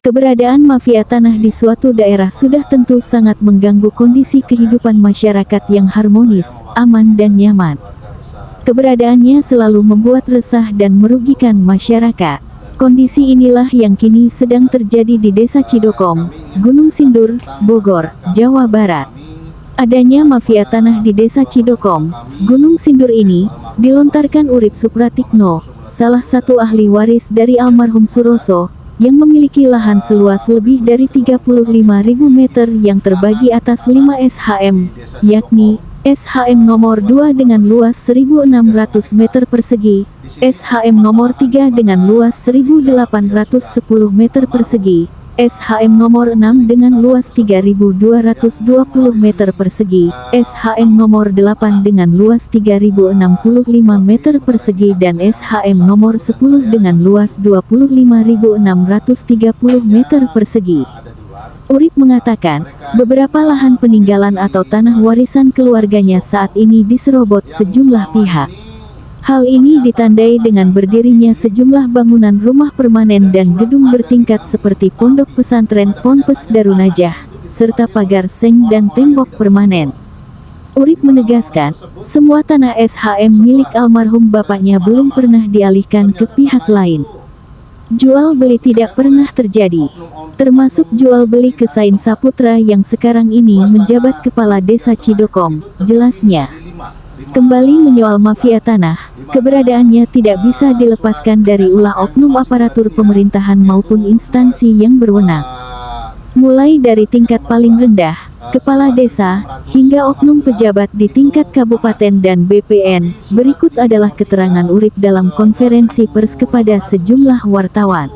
Keberadaan mafia tanah di suatu daerah sudah tentu sangat mengganggu kondisi kehidupan masyarakat yang harmonis, aman dan nyaman. Keberadaannya selalu membuat resah dan merugikan masyarakat. Kondisi inilah yang kini sedang terjadi di Desa Cidokom, Gunung Sindur, Bogor, Jawa Barat. Adanya mafia tanah di Desa Cidokom, Gunung Sindur ini, dilontarkan Urip Supratikno, salah satu ahli waris dari almarhum Suroso, yang memiliki lahan seluas lebih dari 35.000 meter yang terbagi atas 5 SHM, yakni SHM nomor 2 dengan luas 1.600 meter persegi, SHM nomor 3 dengan luas 1.810 meter persegi, SHM nomor 6 dengan luas 3.220 meter persegi, SHM nomor 8 dengan luas 3.065 meter persegi dan SHM nomor 10 dengan luas 25.630 meter persegi. Urip mengatakan, beberapa lahan peninggalan atau tanah warisan keluarganya saat ini diserobot sejumlah pihak. Hal ini ditandai dengan berdirinya sejumlah bangunan rumah permanen dan gedung bertingkat seperti pondok pesantren Ponpes Darunajah, serta pagar seng dan tembok permanen. Urip menegaskan, semua tanah SHM milik almarhum bapaknya belum pernah dialihkan ke pihak lain. Jual beli tidak pernah terjadi, termasuk jual beli ke Sain Saputra yang sekarang ini menjabat kepala Desa Cidokom, jelasnya. Kembali menyoal mafia tanah, keberadaannya tidak bisa dilepaskan dari ulah oknum aparatur pemerintahan maupun instansi yang berwenang. Mulai dari tingkat paling rendah, kepala desa, hingga oknum pejabat di tingkat kabupaten dan BPN. Berikut adalah keterangan Urip dalam konferensi pers kepada sejumlah wartawan.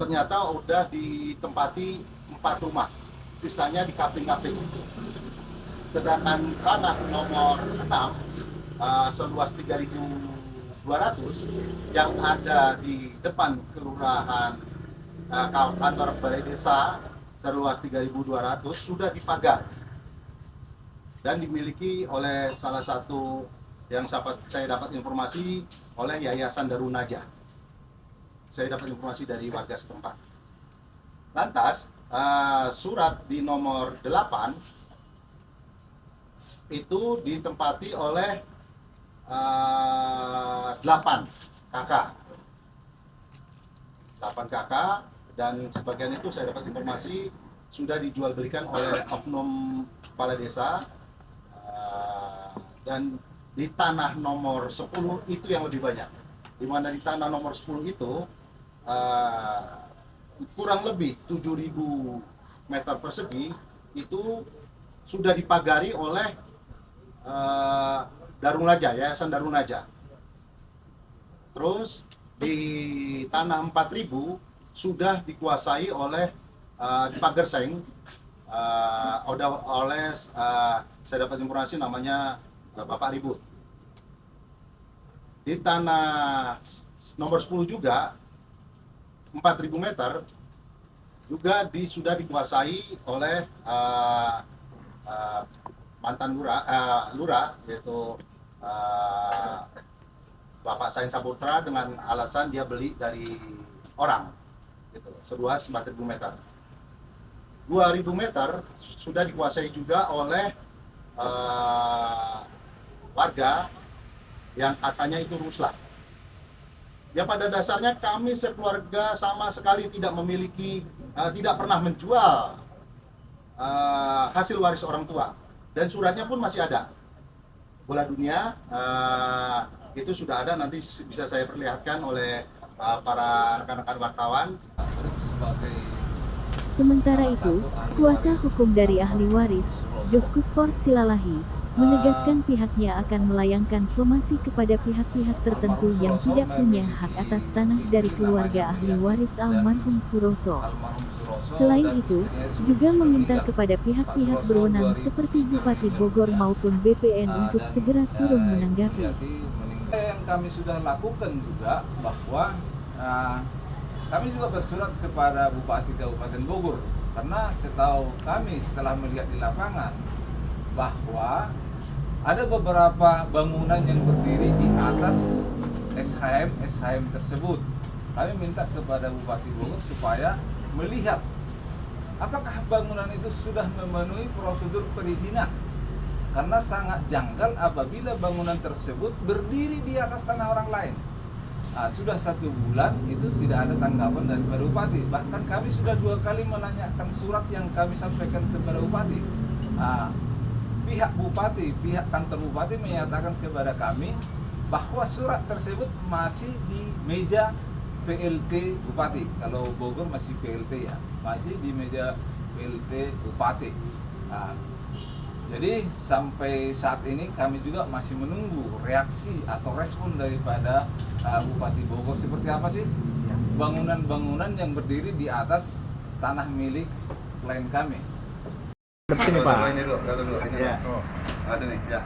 Ternyata udah ditempati 4 rumah, sisanya di kapling-kapling. Sedangkan tanah nomor 6 seluas 3.200 yang ada di depan kelurahan kantor balai desa seluas 3.200 sudah dipagar dan dimiliki oleh salah satu yang saya dapat informasi oleh Yayasan Darunajah. Saya dapat informasi dari warga setempat. Lantas surat di nomor 8 itu ditempati oleh 8 kakak dan sebagian itu saya dapat informasi sudah dijual belikan oleh oknum kepala desa, dan di tanah nomor 10 itu yang lebih banyak, di mana di tanah nomor 10 itu kurang lebih 7.000 meter persegi itu sudah dipagari oleh Darunajah, Yayasan Darunajah. Terus di tanah 4.000 sudah dikuasai oleh pagar seng oleh saya dapat informasi namanya Bapak Ribut. Di tanah nomor 10 juga 4.000 meter juga sudah dikuasai oleh mantan lurah yaitu Bapak Sain Saputra dengan alasan dia beli dari orang gitu, seluas 4.000 meter. 2.000 meter sudah dikuasai juga oleh warga yang katanya itu ruslah. Ya pada dasarnya kami sekeluarga sama sekali tidak memiliki, tidak pernah menjual hasil waris orang tua. Dan suratnya pun masih ada. Bola dunia itu sudah ada, nanti bisa saya perlihatkan oleh para rekan-rekan wartawan. Sementara itu, kuasa hukum dari ahli waris, Joskusport Silalahi, menegaskan pihaknya akan melayangkan somasi kepada pihak-pihak tertentu yang tidak punya hak atas tanah dari keluarga ahli waris almarhum Suroso. Selain itu, juga meminta kepada pihak-pihak berwenang seperti Bupati Bogor maupun BPN untuk segera turun menanggapi. Yang kami sudah lakukan juga bahwa kami juga bersurat kepada Bupati Kabupaten Bogor, karena setahu kami setelah melihat di lapangan bahwa ada beberapa bangunan yang berdiri di atas SHM tersebut. kami minta kepada Bupati Bogor supaya melihat apakah bangunan itu sudah memenuhi prosedur perizinan. Karena sangat janggal apabila bangunan tersebut berdiri di atas tanah orang lain. Sudah 1 bulan itu tidak ada tanggapan daripada Bupati. Bahkan kami sudah 2 kali menanyakan surat yang kami sampaikan kepada Bupati. Pihak Bupati, pihak kantor Bupati menyatakan kepada kami bahwa surat tersebut masih di meja PLT Bupati. Kalau Bogor masih PLT ya, masih di meja PLT Bupati. Jadi sampai saat ini kami juga masih menunggu reaksi atau respon daripada Bupati Bogor seperti apa sih bangunan-bangunan yang berdiri di atas tanah milik klien kami. Sini Pak. Ini dulu, ini Ya. dulu. Ada nih, ya.